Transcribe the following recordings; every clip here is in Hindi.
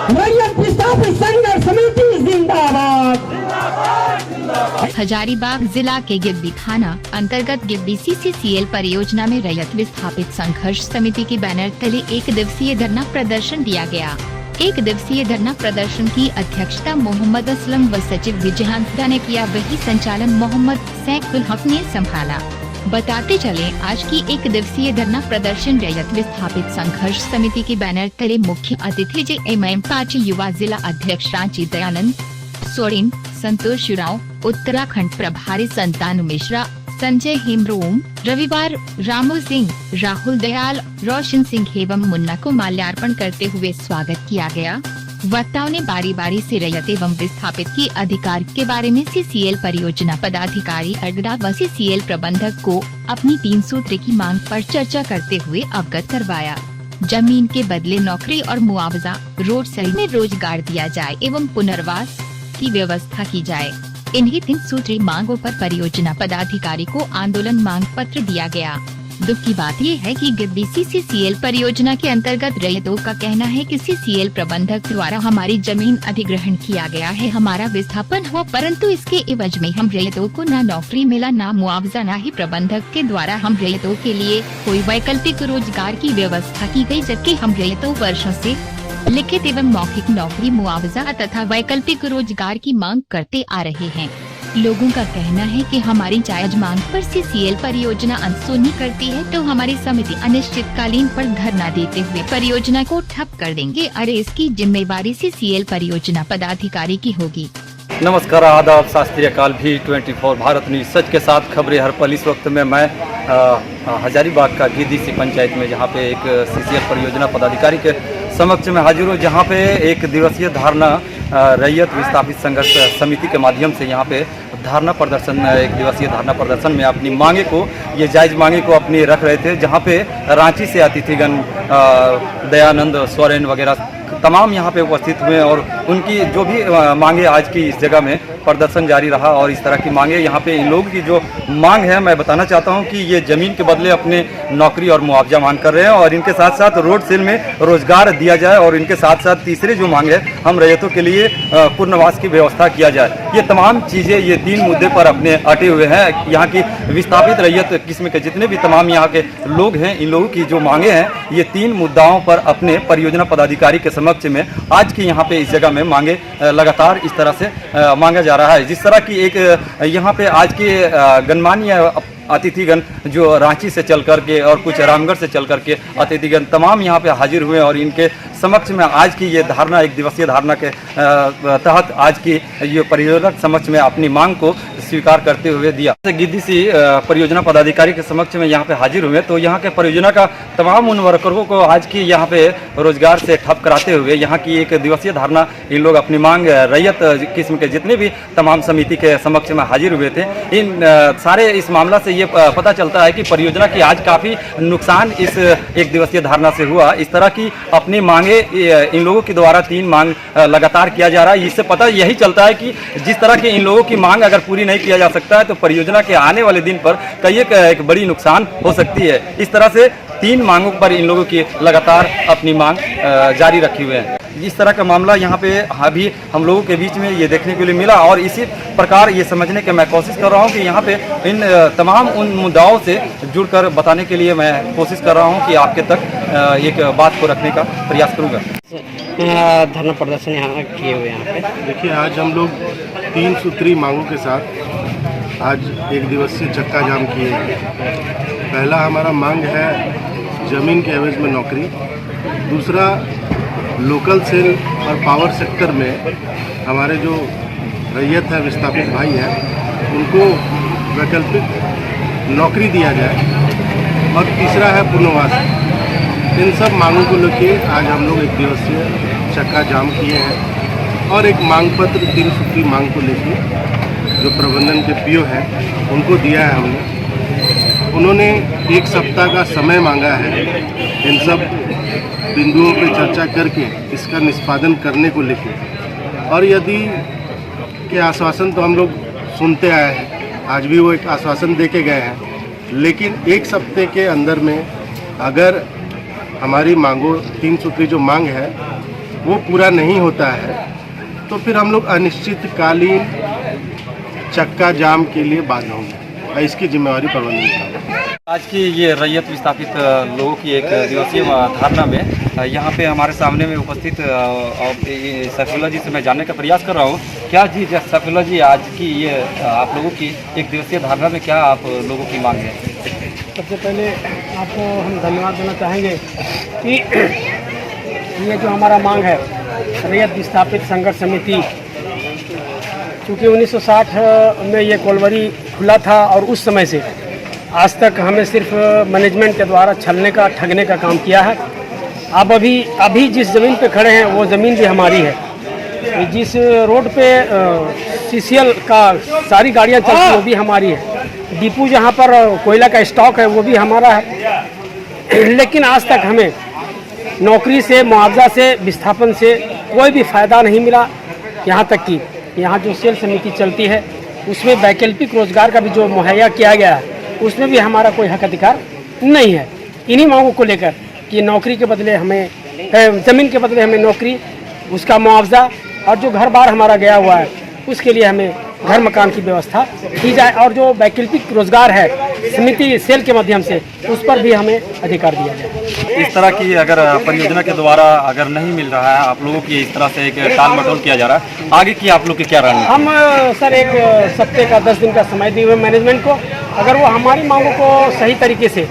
रैयत विस्थापित संघर्ष समिति जिंदाबाद। हजारीबाग जिला के गिब्बी थाना अंतर्गत गिब्बी CCCL परियोजना में रैयत विस्थापित संघर्ष समिति के बैनर तले 1 दिवसीय धरना प्रदर्शन दिया गया। 1 दिवसीय धरना प्रदर्शन की अध्यक्षता मोहम्मद असलम व सचिव विजयहंसदा ने किया, वही संचालन मोहम्मद सैफुल हक ने संभाला। बताते चले, आज की 1 दिवसीय धरना प्रदर्शन रैयत विस्थापित संघर्ष समिति के बैनर तले मुख्य अतिथि JMM पार्टी युवा जिला अध्यक्ष रांची दयानंद सोरेन, संतोष राव, उत्तराखंड प्रभारी संतानु मिश्रा, संजय हेम्ब्रोम, रविवार रामू सिंह, राहुल दयाल, रोशन सिंह एवं मुन्ना को माल्यार्पण करते हुए स्वागत किया गया। वक्ताओं ने बारी बारी से रैयत एवं विस्थापित के अधिकार के बारे में CCL परियोजना पदाधिकारी अगड़ा व CCL प्रबंधक को अपनी 3 सूत्र की मांग पर चर्चा करते हुए अवगत करवाया। जमीन के बदले नौकरी और मुआवजा, रोड साइड में रोजगार दिया जाए एवं पुनर्वास की व्यवस्था की जाए। इन्हीं 3 सूत्री मांगों पर परियोजना पदाधिकारी को आंदोलन मांग पत्र दिया गया। दुख की बात ये है कि गिब्बी CCCL परियोजना के अंतर्गत रैयतों का कहना है कि CCL प्रबंधक द्वारा हमारी जमीन अधिग्रहण किया गया है, हमारा विस्थापन हुआ, परंतु इसके एवज में हम रैयतों को न नौकरी मिला, न मुआवजा, न ही प्रबंधक के द्वारा हम रैयतों के लिए कोई वैकल्पिक रोजगार की व्यवस्था की गई, जबकि हम रैयतों वर्षों से लिखित एवं मौखिक नौकरी, मुआवजा तथा वैकल्पिक रोजगार की मांग करते आ रहे हैं। लोगों का कहना है कि हमारी जायज मांग पर CCL परियोजना अनसुनी करती है, तो हमारी समिति अनिश्चितकालीन पर धरना देते हुए परियोजना को ठप कर देंगे। अरे इसकी जिम्मेवारी CCL परियोजना पदाधिकारी की होगी। नमस्कार, आदाब, शास्त्रीय काल भी 24 भारत न्यूज सच के साथ खबरें हर पल। इस वक्त में मैं हजारीबाग का गिद्दी सी पंचायत में, जहाँ पे एक CCL परियोजना पदाधिकारी के समक्ष में हाजिर हूँ, जहाँ पे 1 दिवसीय धारणा रैयत विस्थापित संघर्ष समिति के माध्यम से यहाँ पे धारणा प्रदर्शन, 1 दिवसीय धारणा प्रदर्शन में अपनी मांगे को, ये जायज मांगे को अपनी रख रहे थे। जहाँ पे रांची से अतिथिगण दयानंद सोरेन वगैरह तमाम यहाँ पे उपस्थित हुए और उनकी जो भी मांगे आज की इस जगह में प्रदर्शन जारी रहा। और इस तरह की मांगे यहाँ पे इन लोगों की जो मांग है, मैं बताना चाहता हूँ कि ये ज़मीन के बदले अपने नौकरी और मुआवजा मांग कर रहे हैं, और इनके साथ साथ रोड सेल में रोजगार दिया जाए, और इनके साथ साथ तीसरे जो मांग है, हम रैयतों के लिए पुनर्वास की व्यवस्था किया जाए। ये तमाम चीज़ें, ये 3 मुद्दे पर अपने अटे हुए हैं। यहाँ की विस्थापित रैयत किस्म के जितने भी तमाम यहाँ के लोग हैं, इन लोगों की जो मांगे हैं, ये 3 मुद्दाओं पर अपने परियोजना पदाधिकारी के समक्ष में आज की यहाँ पे इस जगह में मांगे लगातार इस तरह से मांगा जा रहा है। जिस तरह की एक यहाँ पे आज के गणमान्य अतिथिगण जो रांची से चल करके और कुछ रामगढ़ से चल करके अतिथिगण तमाम यहाँ पे हाजिर हुए, और इनके समक्ष में आज की ये धारणा, 1 दिवसीय धारणा के तहत आज की ये परियोजना समक्ष में अपनी मांग को स्वीकार करते हुए दिया। गिद्दी सी परियोजना पदाधिकारी के समक्ष में यहाँ पे हाजिर हुए, तो यहाँ के परियोजना का तमाम उन वर्करों को आज की यहाँ पे रोजगार से ठप कराते हुए यहाँ की 1 दिवसीय धारणा इन लोग अपनी मांग रैयत किस्म के जितने भी तमाम समिति के समक्ष में हाजिर हुए थे। इन सारे इस मामला से ये पता चलता है कि परियोजना की आज काफ़ी नुकसान इस 1 दिवसीय धारणा से हुआ। इस तरह की अपनी मांगे इन लोगों के द्वारा 3 मांग लगातार किया जा रहा है। इससे पता यही चलता है कि जिस तरह की इन लोगों की मांग अगर पूरी नहीं किया जा सकता है, तो परियोजना के आने वाले दिन पर कई एक बड़ी नुकसान हो सकती है। इस तरह से 3 मांगों पर इन लोगों की लगातार अपनी मांग जारी रखे हुए हैं। इस तरह का मामला यहाँ पे अभी हम लोगों के बीच में ये देखने के लिए मिला, और इसी प्रकार ये समझने की मैं कोशिश कर रहा हूँ कि यहाँ पे इन तमाम उन मुद्दाओं से जुड़कर बताने के लिए मैं कोशिश कर रहा हूँ कि आपके तक एक बात को रखने का प्रयास करूँगा। धरना प्रदर्शन यहाँ किए हुए यहाँ पे देखिए, आज हम लोग 3 सूत्री मांगों के साथ आज 1 दिवसीय चक्का जाम किए हैं। पहला हमारा मांग है ज़मीन के एवज में नौकरी। दूसरा, लोकल सेल और पावर सेक्टर में हमारे जो रैयत है, विस्थापित भाई हैं, उनको वैकल्पिक नौकरी दिया जाए। और तीसरा है पुनर्वास। इन सब मांगों को लेकर आज हम लोग 1 दिवसीय चक्का जाम किए हैं, और एक मांग पत्र 3 सूत्री मांग को लेकर जो प्रबंधन के पीओ हैं उनको दिया है हमने। उन्होंने 1 सप्ताह का समय मांगा है इन सब बिंदुओं पर चर्चा करके इसका निष्पादन करने को लेकर। और यदि के आश्वासन तो हम लोग सुनते आए हैं, आज भी वो एक आश्वासन दे के गए हैं, लेकिन 1 सप्ताह के अंदर में अगर हमारी मांगों 3 सूत्री जो मांग है वो पूरा नहीं होता है तो फिर हम लोग अनिश्चितकालीन चक्का जाम के लिए बाध्य होंगे। मैं इसकी जिम्मेवारी प्रबंधन करूँगा। आज की ये रैयत विस्थापित लोगों की एक दिवसीय धरना में यहाँ पे हमारे सामने में उपस्थित सैफुल्लाह जी से मैं जानने का प्रयास कर रहा हूँ। क्या जी सैफुल्लाह जी, आज की ये आप लोगों की एक दिवसीय धरना में क्या आप लोगों की मांग है? सबसे पहले आपको हम धन्यवाद देना चाहेंगे कि ये जो हमारा मांग है रैयत विस्थापित संघर्ष समिति, चूँकि 1960 में ये कोलवरी खुला था और उस समय से आज तक हमें सिर्फ मैनेजमेंट के द्वारा छलने का ठगने का काम किया है। अब अभी जिस ज़मीन पे खड़े हैं वो ज़मीन भी हमारी है। जिस रोड पे सीसीएल का सारी गाड़ियाँ चलती हैं वो भी हमारी है। डिपो जहाँ पर कोयला का स्टॉक है वो भी हमारा है। लेकिन आज तक हमें नौकरी से, मुआवजा से, विस्थापन से कोई भी फ़ायदा नहीं मिला। यहाँ तक कि यहाँ जो सेल समिति चलती है उसमें वैकल्पिक रोजगार का भी जो मुहैया किया गया है उसमें भी हमारा कोई हक अधिकार नहीं है। इन्हीं मांगों को लेकर कि नौकरी के बदले हमें, ज़मीन के बदले हमें नौकरी, उसका मुआवजा, और जो घर बार हमारा गया हुआ है उसके लिए हमें घर मकान की व्यवस्था की जाए, और जो वैकल्पिक रोजगार है समिति सेल के माध्यम से उस पर भी हमें अधिकार दिया जाए। इस तरह की अगर परियोजना के द्वारा अगर नहीं मिल रहा है आप लोगों की, इस तरह से एक टाल मटोल किया जा रहा है, आगे की आप लोग की क्या रणनीति? हम सर एक सप्ताह का 10 दिन का समय दिए हुए मैनेजमेंट को, अगर वो हमारी मांगों को सही तरीके से,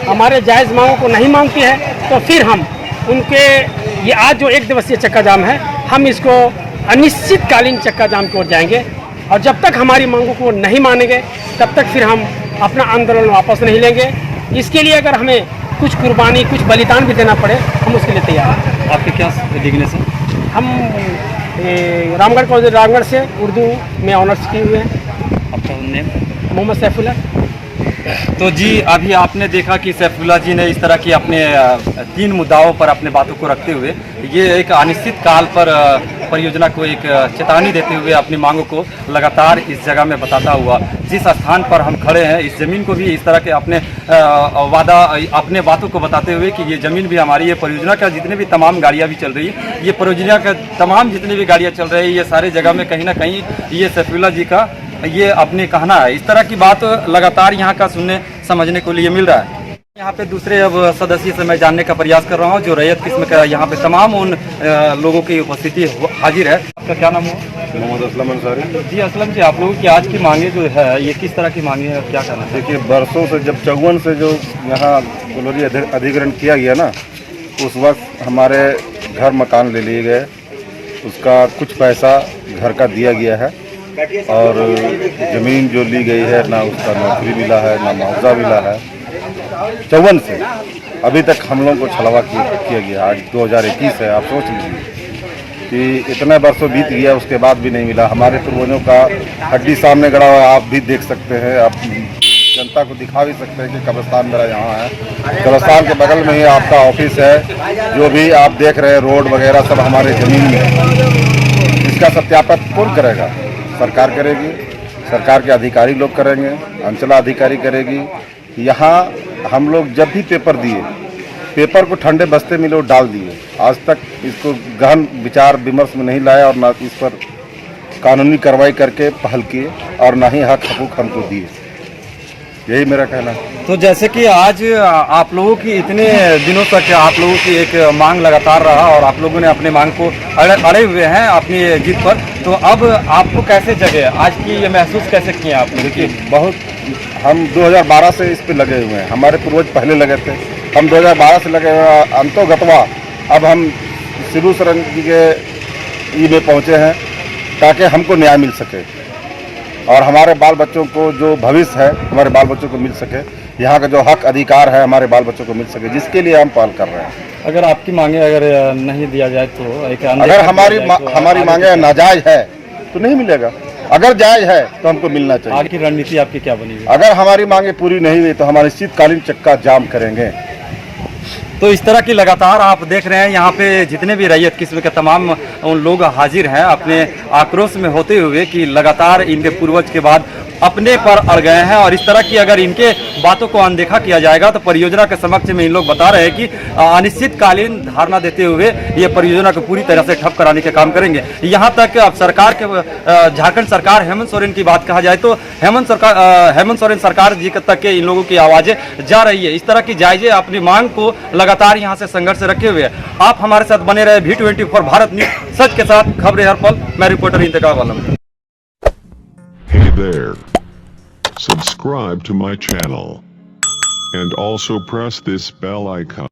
हमारे जायज़ मांगों को नहीं मांगती है तो फिर हम उनके, ये आज जो एक दिवसीय चक्का जाम है, हम इसको अनिश्चितकालीन चक्का जाम की ओर जाएंगे। और जब तक हमारी मांगों को नहीं मानेंगे तब तक फिर हम अपना आंदोलन वापस नहीं लेंगे। इसके लिए अगर हमें कुछ कुर्बानी, कुछ बलिदान भी देना पड़े हम उसके लिए तैयार हैं। आपके क्या डिग्नेशन? हम रामगढ़ कॉलेज रामगढ़ से उर्दू में ऑनर्स किए हुए हैं। आपका नेम? मोहम्मद सैफुल्लाह। तो जी अभी आपने देखा कि सैफुल्लाह जी ने इस तरह की अपने 3 मुद्दाओं पर अपने बातों को रखते हुए ये एक अनिश्चित काल पर परियोजना को एक चेतावनी देते हुए अपनी मांगों को लगातार इस जगह में बताता हुआ, जिस स्थान पर हम खड़े हैं इस ज़मीन को भी इस तरह के अपने बातों को बताते हुए कि ये ज़मीन भी हमारी, ये परियोजना का जितने भी तमाम गाड़ियाँ भी चल रही है, ये परियोजना का तमाम जितनी भी गाड़ियाँ चल रही है, ये सारे जगह में कहीं ना कहीं ये सैफुल्लाह जी का ये अपने कहना है। इस तरह की बात लगातार यहाँ का सुनने समझने को लिए मिल रहा है। यहाँ पे दूसरे अब सदस्य से मैं जानने का प्रयास कर रहा हूँ जो रैयत किस्म का यहाँ पे तमाम उन लोगों की उपस्थिति हाजिर है। आपका क्या नाम है? मोहम्मद असलम अंसारी। जी असलम जी, आप लोगों की आज की मांगे जो है ये किस तरह की मांगे है, क्या करना है? देखिए, बरसों से जब 54 से जो यहाँ कोलोनी अधिग्रहण किया गया ना, उस वक्त हमारे घर मकान ले लिए गए, उसका कुछ पैसा घर का दिया गया है और ज़मीन जो ली गई है ना उसका नौकरी मिला है ना मुआवजा मिला है। 54 से अभी तक हम लोगों को छलवा किया गया। आज 2021 है, आप सोच लीजिए कि इतने वर्षों बीत गया उसके बाद भी नहीं मिला। हमारे पूर्वजों का हड्डी सामने गड़ा हुआ आप भी देख सकते हैं, आप जनता को दिखा भी सकते हैं कि कब्रिस्तान मेरा यहाँ है। कब्रिस्तान के बगल में ही आपका ऑफिस है, जो भी आप देख रहे हैं रोड वगैरह सब हमारे ज़मीन में है। इसका सत्यापन कौन करेगा? सरकार करेगी, सरकार के अधिकारी लोग करेंगे, अंचलाधिकारी करेगी। यहाँ हम लोग जब भी पेपर दिए, पेपर को ठंडे बस्ते में लोग डाल दिए। आज तक इसको गहन विचार विमर्श में नहीं लाया और ना इस पर कानूनी कार्रवाई करके पहल किए और ना ही हक हकूक हमको दिए। यही मेरा कहना है। तो जैसे कि आज आप लोगों की इतने दिनों तक आप लोगों की एक मांग लगातार रहा और आप लोगों ने अपने मांग को अड़े हुए हैं अपनी जीत पर, तो अब आपको कैसे जगे आज की ये महसूस कैसे किए आप? देखिए, बहुत हम 2012 से इस पे लगे हुए हैं। हमारे पूर्वज पहले लगे थे, हम 2012 से लगे हुए हैं। अंतोगतवा अब हम सिबू सरन जी के ई में पहुँचे हैं ताकि हमको न्याय मिल सके और हमारे बाल बच्चों को जो भविष्य है हमारे बाल बच्चों को मिल सके, यहाँ का जो हक अधिकार है हमारे बाल बच्चों को मिल सके, जिसके लिए हम पहल कर रहे हैं। अगर आपकी मांगे अगर नहीं दिया जाए तो एक अगर हमारी मांगे नाजायज है तो नहीं मिलेगा, अगर जायज है तो हमको मिलना चाहिए। आगे की रणनीति आपकी क्या बनी हुई? अगर हमारी मांगे पूरी नहीं हुई तो हम अनिश्चितकालीन चक्का जाम करेंगे। तो इस तरह की लगातार आप देख रहे हैं यहाँ पे जितने भी रैयत किस्म के तमाम उन लोग हाजिर हैं अपने आक्रोश में होते हुए कि लगातार इनके पूर्वज के बाद अपने पर अड़ गए हैं और इस तरह की अगर इनके बातों को अनदेखा किया जाएगा तो परियोजना के समक्ष में इन लोग बता रहे हैं कि अनिश्चितकालीन धारणा देते हुए ये परियोजना को पूरी तरह से ठप कराने के काम करेंगे। यहाँ तक अब सरकार के झारखंड सरकार हेमंत सोरेन की बात कहा जाए तो हेमंत सोरेन सरकार जी तक के इन लोगों की आवाजें जा रही है। इस तरह की जायजे अपनी मांग को लगातार यहाँ से संघर्ष रखे हुए हैं। आप हमारे साथ बने रहे V24 भारत न्यूज सच के साथ खबरें हर पल। मैं reporter Intekhab Alam. Hey there. Subscribe to my channel and also press this bell icon.